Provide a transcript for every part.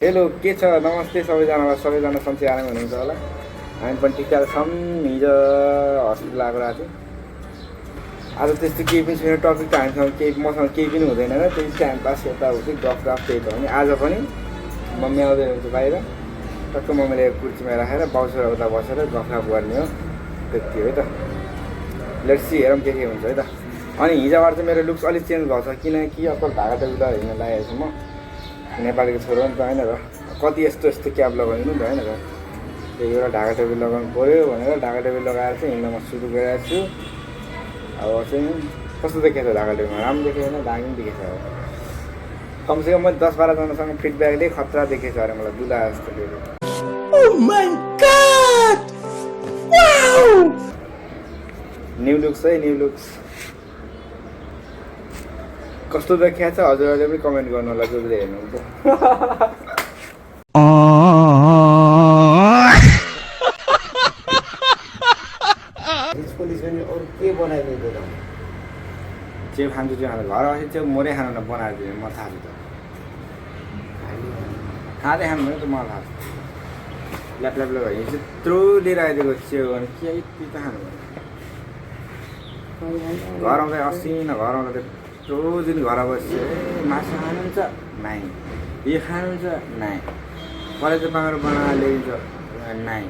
hello के छ नमस्ते सबैजनालाई सबैजना सन्चै आराम हुनुहुन्छ होला हामी पनि ठिकठाक छौँ हिजो हस्पिटल आएको राति आज त्यस्तो केही पनि छैन टपिक त हामीसँग केही मसँग केही पनि हुँदैन र त्यही टाइम पास यताउति गफ त्यही त हो नि आज पनि मम्मी आउँदै हुनुहुन्छ बाहिर टक्क मम्मीले कुर्सीमा राखेर बाउसुरा उता बसेर गफगाफ गर्ने हो त्यति हो है त लेट्स सी हेरौँ के हुन्छ है त अनि हिजोबाट चाहिँ मेरो लुक्स अलिक चेन्ज भएको छ किनकि अक्कल ढाका टोपी लगाएर हिँड्न लागेको छु म नेपालीको छोरो नि त होइन र कति यस्तो क्याब लगाउनु नि त होइन र त्यही भएर ढाका टोपी लगाउनु पऱ्यो भनेर ढाका टोपी लगाएर चाहिँ हिँड्न म सुरु गरेको छु अब चाहिँ कस्तो देखेको छ ढाका टोपीमा राम्रो देखेको छैन दामी पनि देखेको छ अब कमसेकम मैले 10-12जनासँग फिडब्याकले खतरा देखेको छ अरे मलाई दुला जस्तो न्यू लुक्स है न्यू लुक्स कस्तो देखिएको छ हजुरहरूले पनि कमेन्ट गर्नु होला जसले हेर्नुहुन्छ चेप खान्छु त्यो खानु घर आएपछि चाहिँ मोरै खानु न बनाएर दिने म थाहा छु त खाँदै खानु भने त मलाई थाहा छ ल्याप ल्याप ल्याप यत्रो लिएर आइदिएको च्याउ भने के यति त खानु घर आउँदा असिना घर आउँदा त्यत्रो दिन घर बस्यो मासु खानुहुन्छ नाइ यो खानुहुन्छ नाइ कलेज बाँगेर बनाएर ल्याइन्छ नाइ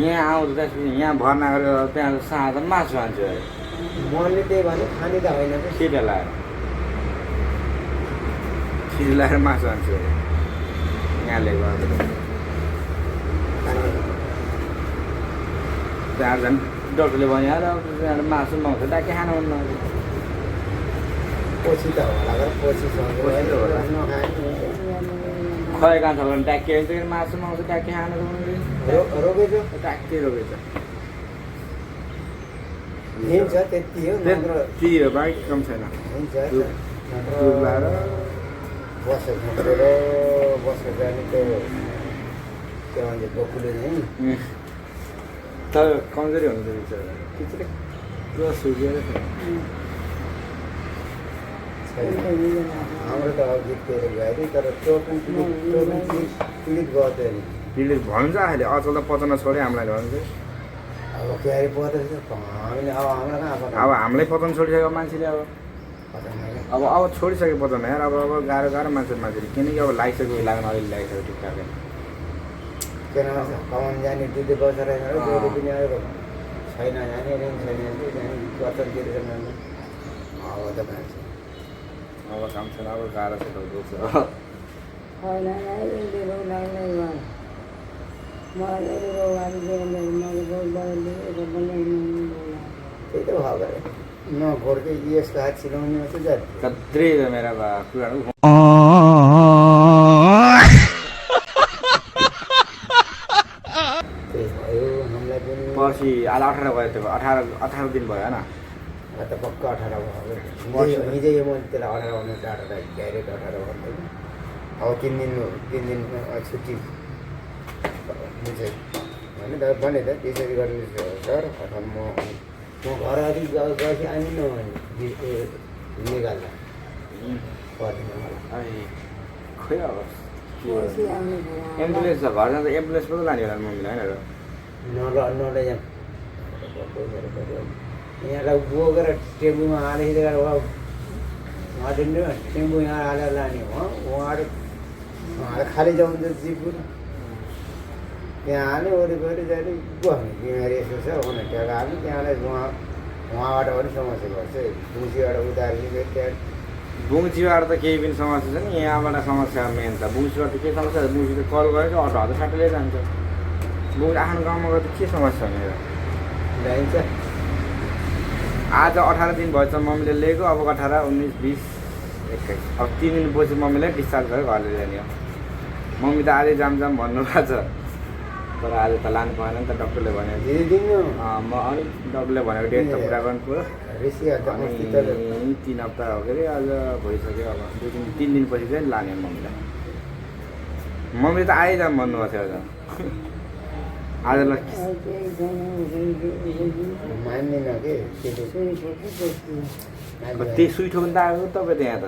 यहाँ आउँदा त्यसपछि यहाँ भर्ना गरेर त्यहाँ साँझ मासु खान्छु अरे मैले त्यही भने खाने त होइन खिर लाएर मासु खान्छु अरे यहाँ ल्याएको त्यहाँ झन् डक्टरले भन्यो मासु मगाउँछ डाके खानुहुन्न पछि त होला पछि खै कान्छ भने ट्याक्के हुन्छ मासु मगाउँछ ट्याक्के खानु रोगेछ ट्याक्कै रोगेछ हिँड्छ त्यति हो त्यति हो बाइक कम छैन लाएर बसेर जाने त्यो भन्छ बकुले नै तर कमजोरी हुनुहुन्छ बिचरा पुरा सुझेर हाम्रो त अब जितेर गयो तर त्यो पनि पीडित गर्दै नि पीडित भन्छ अहिले अचल त पचाउन छोड्यो हामीलाई भन्छ अब के अरे पर्दैछ हामीले अब हामीलाई कहाँ अब हामीलाई पचाउन छोडिसक्यो मान्छेले अब छोडिसक्यो पचाउन यार अब गाह्रो मान्छेले किनकि अब लागिसक्यो लाग्न अलिअलि लागिसक्यो ठिकठाकै किन कमान जाने दुधे बसेर दुधे पनि अब छैन जाने रेन्ज छैन वचनतिर अब त मान्छे अब काम छैन अब गाह्रो छ त्यही त भयो नघोरकै यसको हात सिलाउने मात्रै जाति कत्रै मेरा कुराहरू त्यही भयो हामीलाई पनि पर्सि आज 18 भयो त्यो 18 दिन भयो होइन त पक्का 18 भयो हिजो यो मैले त्यसलाई 18 भन्नु 18 डाइरेक्ट 18 भन्दैन अब 3 दिन छुट्टी होइन त भने त त्यसरी गर्ने सर अथवा म घर अलिक गएपछि आउनु न भने निकाल्दा पर्दैन मलाई खोइ अब एम्बुलेन्स छ घर जाँदा एम्बुलेन्स पो लाने होला मम्मीलाई होइन नलैजा यहाँलाई बोकेर टेम्पोमा हालेर उहाँ टेम्पो यहाँ हालेर लाने हो उहाँले खाली जान्छ जिपु त्यहाँ हाल्ने वरिपरि जाने बस्ने बिमारी यसो छ भने त्यहाँ हाल्ने त्यहाँलाई उहाँबाट पनि समस्या गर्छ बुझीबाट उतार्ने त्यहाँ बुङचीबाट त केही पनि समस्या छ नि यहाँबाट समस्या मेन त बुङचीबाट त के समस्या छ बुङची त कल गरेर अटो हात साटोले जान्छ बुङ आफ्नो गाउँमा गएर के समस्या छ मेरो ल्याइन्छ आज 18 दिन भएछ मम्मीले लिएको अब 18, 19, 20, 21 अब 3 दिनपछि मम्मीलाई डिस्चार्ज गरेर घरले जाने हो मम्मी त आजै जाम भन्नुभएको छ तर आज त लानु भएन नि त डक्टरले भन्यो म अलिक डक्टरले भनेको डेट त पुरा गर्नु पऱ्यो अनि 3 हप्ता हो के अरे आज भइसक्यो अब 2-3 दिनपछि चाहिँ लाने मम्मीलाई मम्मीले त आइजाम भन्नुभएको थियो आज आजलाई मान्दैन के त्यही सुइठो पनि त आएको तपाईँ त्यहाँ त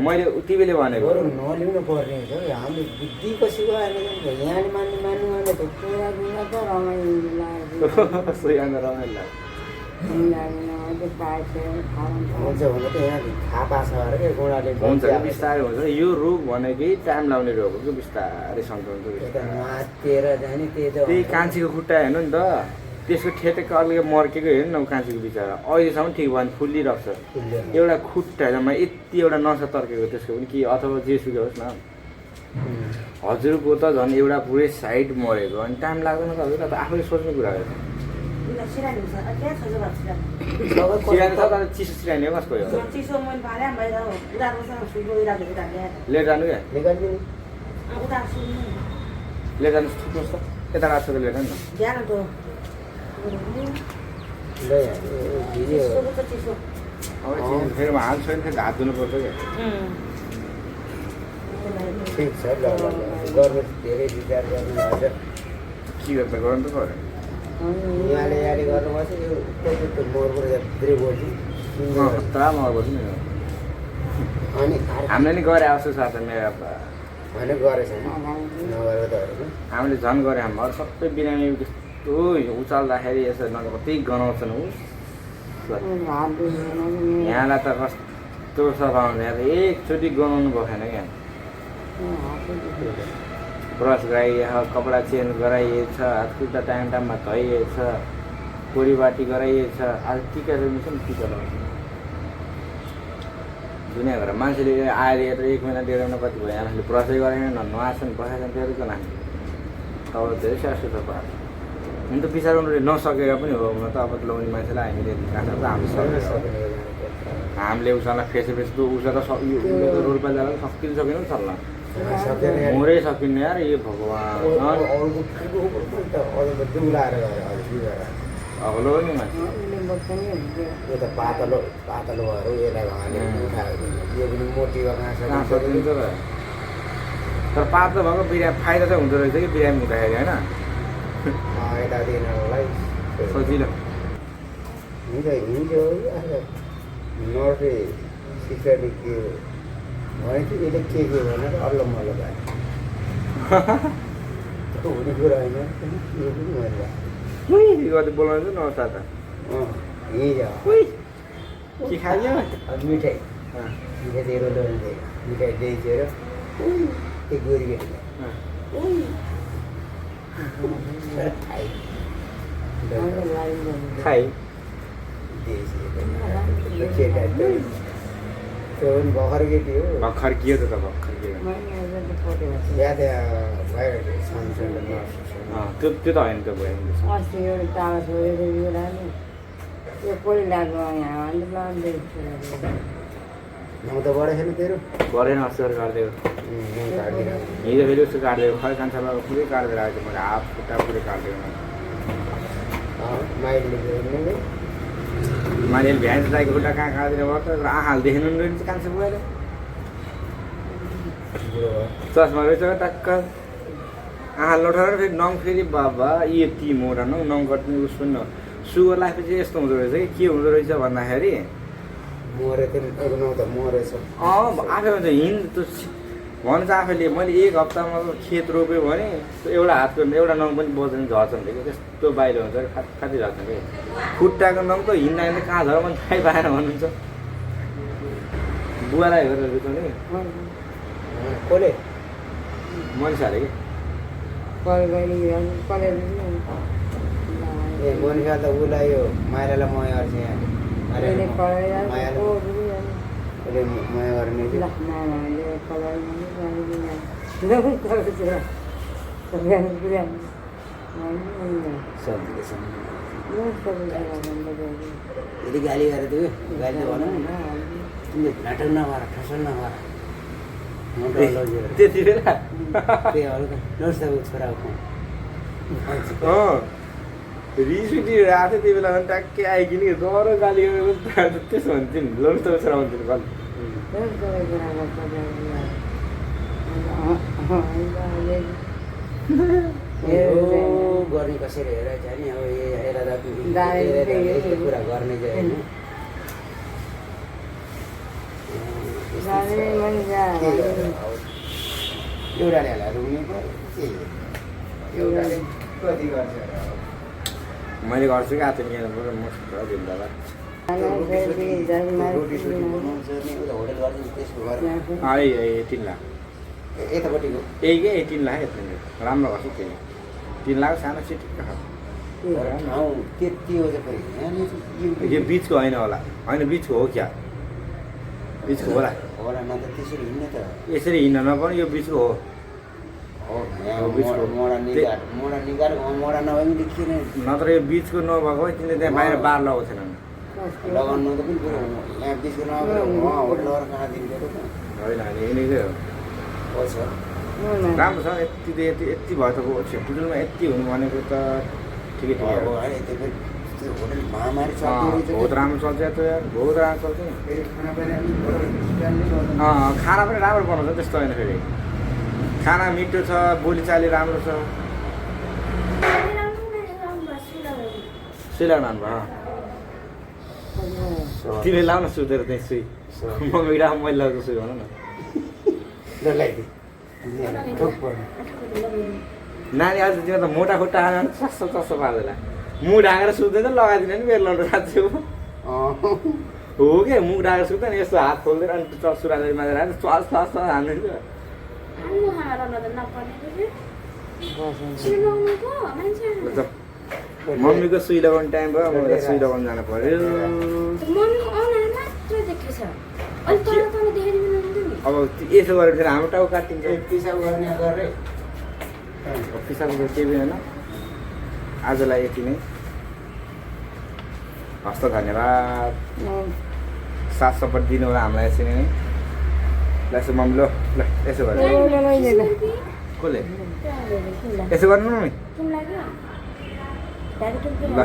मैले उति बेला भनेको नलिनु पर्ने छ हामी बुद्धि कसैको यहाँले मान्नु मान्नु मान्ने त सही आएर रमाइलो लाग्छ हुन्छ भने त यहाँ थाहा पाछ अरे के गोडाले हुन्छ कि बिस्तारै हुन्छ यो रोग भनेकै टाइम लाउने रोग हो कि बिस्तारै सङ्क्रमण मातेर जाने त्यही कान्छीको खुट्टा हेर्नु नि त त्यसको ठेटेको अलिक मर्केको हेर्नु न कान्छीको बिचरा अहिलेसम्म ठिक भयो भने फुल्लिरहेको छ एउटा खुट्टामा यति एउटा नसा तर्केको त्यसको पनि के अथवा जेसुकै होस् न हजुरको त झन् एउटा पुरै साइड मरेको अनि टाइम लाग्दैन त हजुर त आफैले सोच्ने कुरा हो सिरानी छ तर चिसो सिरानी हो कसको हो लिएर जानु क्या लिएर जानु थुक्नुहोस् त यता राख्छ त लिएर जानु न फेरि हाल छैन फेरि हात धुनुपर्छ क्या ठिक छ ल गर्नु धेरै विचार गर्नु हजुर के गर्दा गर्नु त पऱ्यो यहाँले गर्नुपर्छ यो मोरबाट धेरै बोल्छु खतरा मर बस्नु नि अनि हामीले नि गरे आउँछ साथ मेरो होइन गरेछ नगरेको त होइन हामीले झन् गरे हाम्रो सबै बिरामी त्यस्तो उचाल्दाखेरि यसो कतै गनाउँछन् ऊ यहाँलाई त कस्तो सफा हुन्छ यहाँ त एकचोटि गनाउनु भएन क्या ब्रस गराइएछ कपडा चेन्ज गराइएछ हात खुट्टा टाइममा धोइएछ पोरीबाटी गराइएछ आज टिका लगाउँछ नि टिका लगाउँछ दुनियाँ घर मान्छेले आएर यत्रो 1 महिना 1.5 महिना कति भयो आमाले ब्रसै गरेन न नुहाछन् बसाछन् त्यतिको नानी तब धेरै सासु छ पाएको हुन त बिचाराउनुले नसकेर पनि हो हुन त अब लगाउने मान्छेलाई हामीले काँचा त हामीले उसलाई फेस फेस त उसलाई त रोल्पा जाँदा सकिन सकेन चल्ला मोरै सकिने यार यो भगवान् अग्लो नि मान्छे यो त पातलो पातलो भएर यसलाई यो पनि मोटी सकिन्छ र तर पातलो भएको बिरामी फाइदा चाहिँ हुँदो रहेछ कि बिरामी हुँदाखेरि होइन यता दिनलाई सजिलो हुन्छ हिजो नर्थे सिक्रेटली के भने चाहिँ यसले के भनेर अल्लो मल्लो भयो हुने कुरा होइन यो पनि मैले गर्दै बोलाउँछु न त हिजो के खायो मिठाई मिठाई दिएर ल्याउँदै मिठाई ल्याइदिएर त्यो गोरी खाइ केटा त्यो पनि भर्खर केटी हो भर्खर के त भर्खर के या त्यहाँ बाहिर सानसानो नर्स त्यो त होइन त भयो अस्ति एउटा टाढा छोडेर यो पोली लाग्यो यहाँ म त बढा छैन तेरो गरेन अस्ति काटिदियो हिजो फेरि उसको काटिदियो खै कान्छामा पुरै काटेर आएको मैले हाफ खुट्टा पुरै काटिदियो मान्छेले भ्यान राखेको खुट्टा कहाँ काटिदिनु पर्छ आँखाले देख्नु नि रहेछ कान्छा पुगेर चस्मा रहेछ टक्क आँखा लठाएर फेरि नङ फेरि बाबा यति मोटा नङ कट्ने उस पनि न सुगर लागेपछि यस्तो हुँदो रहेछ कि के हुँदो रहेछ भन्दाखेरि आफै भन्छ हिँड त्यो भन्छ आफैले मैले 1 हप्तामा खेत रोप्यो भने एउटा हातको एउटा नङ पनि बज्दैन झर्छन् कि त्यस्तो बाहिर हुन्छ कति झर्छन् कि खुट्टाको नङ त हिँड्दा कहाँ झर पनि थाहै पाएन भन्नुहुन्छ बुवालाई गरेर रुचाउने कसले मनिषाले कि ए मनिषा त उसलाई यो माइलालाई मया गर्छ यहाँ मया गर्ने यदि गाली गरेर त्यो गाली भन तिमीले नाटक नगर ठसन नगर त्यति बेला त्यही अरू त नर्सको छोराको रिस उठिरहेको थियो त्यति बेला ट्याक्कै आइकिन डर गाली गरेको त्यसो भन्थ्यो नि लोन त छोरा भन्थ्यो कल गर्ने कसरी हेरेर चाहिँ नि अब कुरा गर्ने चाहिँ होइन एउटाले हालेर रुङ्ने पऱ्यो एउटाले कति गर्छ मैले गर्छु कि आते किन पऱ्यो म जिन्दाबाद ए 18 लाख यतापट्टिको यही के 18 लाख यति राम्रो गर्छु त्यही 3 लाख सानो सिट ठाउँ त्यति हो चाहिँ यो बिचको होइन होला होइन बिचको हो क्या बिचको होला होला न त त्यसरी हिँड्ने त यसरी हिँड्न नपर्ने यो बिचको हो मोडा निकाल मोडा नभए पनि किन नत्र यो बिचको नभएको भए तिमीले त्यहाँ बाहिर बार लगाएको छैन लगाउनु त पनि कुरो यहाँ बिचको नभएर होटल लगाएर कहाँ दिन्छ होइन यिनीकै हो छ राम्रो छ यति यति भयो त होटलमा यति हुनु भनेको त ठिकै ठिकै हो होटल महामारी बहुत राम्रो चल्छ त यार बहुत राम्रो चल्छ खाना पनि राम्रो बनाउँछ त्यस्तो होइन फेरि खाना मिठो छ बोलीचाली राम्रो छ सुइला लानु भयो तिमीले लाउन सुतेर त्यहीँ सुई मम्मी राम्रो मैले लगाएको सुई भन न नानी आज तिमीले त मोटा खुट्टा हालेर चस्सो चस्सो पार्दैन मुख ढाकेर सुत्दैन लगाइदिने नि मेरो लन्डो राख्छु हो के मुख ढाकेर सुत्दैन यस्तो हात खोल्दैन अनि सुराले मारेर चस चस हान्नु मम्मीको सुई लगाउने टाइम भयो मलाई सुई लगाउनु जानु पर्यो अब यसो गरेर फेरि हाम्रो टाउको काटिन्छ पिसाब गर्ने गरेर पिसाब केही पनि होइन आजलाई यति नै हस्त धन्यवाद साथ सपोर्ट दिनु होला हामीलाई यसरी नै ल यसो मम्मी ल ल यसो गर्नु कसले यसो गर्नु न ल